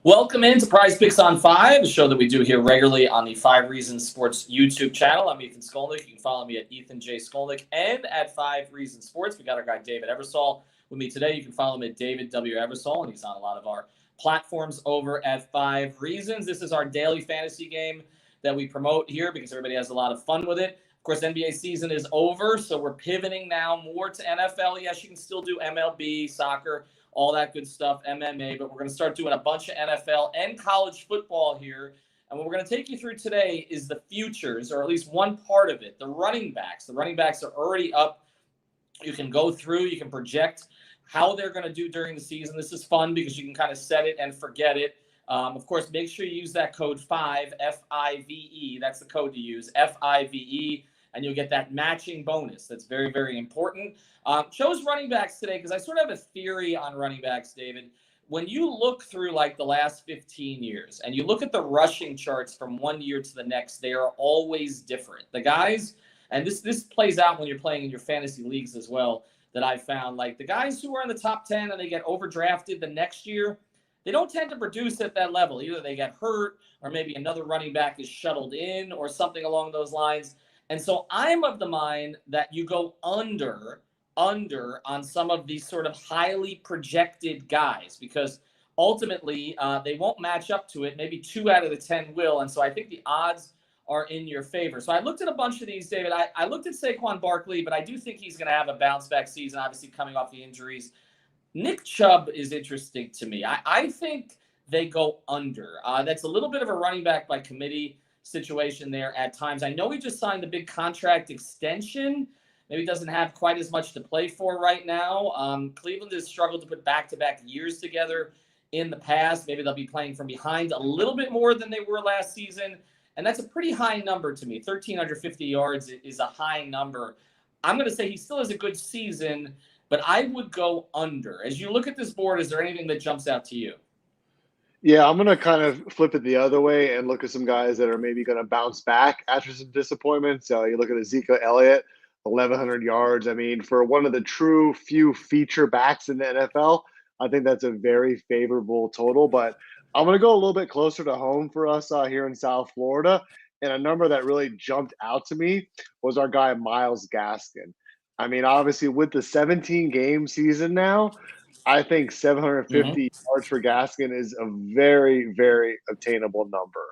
Welcome into PrizePicks on 5, a show that we do here regularly on the 5 Reasons Sports YouTube channel. I'm Ethan Skolnick. You can follow me at Ethan J. Skolnick and at 5 Reasons Sports. We got our guy David Eversole with me today. You can follow him at David W. Eversole, and he's on a lot of our platforms over at 5 Reasons. This is our daily fantasy game that we promote here because everybody has a lot of fun with it. Of course, NBA season is over, so we're pivoting now more to NFL. Yes, you can still do MLB, soccer, all that good stuff, MMA, but we're going to start doing a bunch of NFL and college football here. And what we're going to take you through today is the futures, or at least one part of it, the running backs. The running backs are already up. You can go through, you can project how they're going to do during the season. This is fun because you can kind of set it and forget it. Of course, make sure you use that code 5, F-I-V-E. That's the code to use, F-I-V-E. And you'll get that matching bonus. That's very, very important. Chose running backs today because I sort of have a theory on running backs, David. When you look through like the last 15 years and you look at the rushing charts from one year to the next, they are always different. The guys, and this plays out when you're playing in your fantasy leagues as well, that I've found, like the guys who are in the top 10 and they get overdrafted the next year, they don't tend to produce at that level. Either they get hurt or maybe another running back is shuttled in or something along those lines. And so I'm of the mind that you go under on some of these sort of highly projected guys because ultimately they won't match up to it. Maybe 2 out of the 10 will. And so I think the odds are in your favor. So I looked at a bunch of these, David. I looked at Saquon Barkley, but I do think he's going to have a bounce back season, obviously coming off the injuries. Nick Chubb is interesting to me. I think they go under. That's a little bit of a running back by committee situation there at times. I know he just signed a big contract extension. Maybe doesn't have quite as much to play for right now. Cleveland has struggled to put back-to-back years together in the past. Maybe they'll be playing from behind a little bit more than they were last season. And that's a pretty high number to me. 1,350 yards is a high number. I'm going to say he still has a good season, but I would go under. As you look at this board, is there anything that jumps out to you? Yeah, I'm going to kind of flip it the other way and look at some guys that are maybe going to bounce back after some disappointment. So you look at Ezekiel Elliott, 1,100 yards. I mean, for one of the true few feature backs in the NFL, I think that's a very favorable total. But I'm going to go a little bit closer to home for us here in South Florida. And a number that really jumped out to me was our guy, Myles Gaskin. I mean, obviously, with the 17-game season now, I think 750 yards for Gaskin is a very, very obtainable number,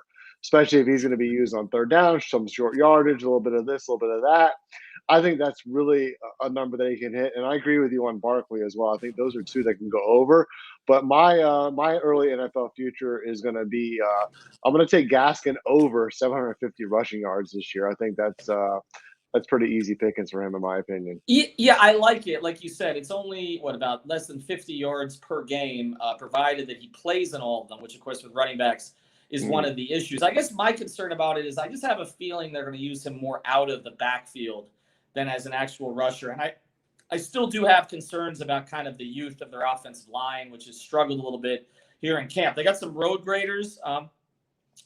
especially if he's going to be used on third down, some short yardage, a little bit of this, a little bit of that. I think that's really a number that he can hit. And I agree with you on Barkley as well. I think those are two that can go over. But my early NFL future is going to be I'm going to take Gaskin over 750 rushing yards this year. I think that's pretty easy pickings for him, in my opinion. Yeah, I like it. Like you said, it's only, about less than 50 yards per game, provided that he plays in all of them, which, of course, with running backs is one of the issues. I guess my concern about it is I just have a feeling they're going to use him more out of the backfield than as an actual rusher. And I still do have concerns about kind of the youth of their offensive line, which has struggled a little bit here in camp. They got some road graders,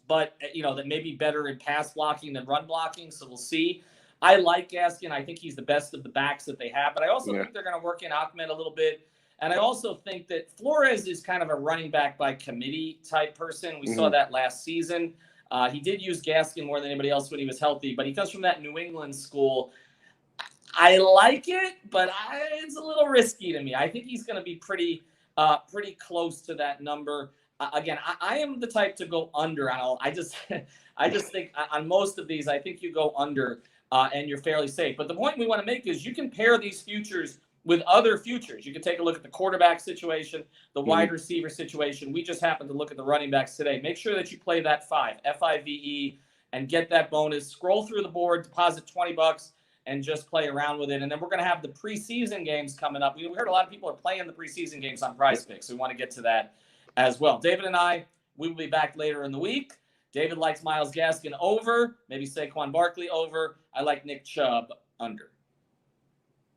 but, that may be better in pass blocking than run blocking, so we'll see. I like Gaskin. I think he's the best of the backs that they have, but I also think they're going to work in Ahmed a little bit. And I also think that Flores is kind of a running back by committee type person. We saw that last season. He did use Gaskin more than anybody else when he was healthy, but he comes from that New England school. I like it, but it's a little risky to me. I think he's going to be pretty close to that number. Again, I am the type to go under on all. I just think on most of these, I think you go under. And you're fairly safe. But the point we want to make is you can pair these futures with other futures. You can take a look at the quarterback situation, the wide receiver situation. We just happened to look at the running backs today. Make sure that you play that 5, F-I-V-E, and get that bonus. Scroll through the board, deposit $20, and just play around with it. And then we're going to have the preseason games coming up. We heard a lot of people are playing the preseason games on PrizePicks. So we want to get to that as well. David and I, we will be back later in the week. David likes Myles Gaskin over, maybe Saquon Barkley over. I like Nick Chubb under.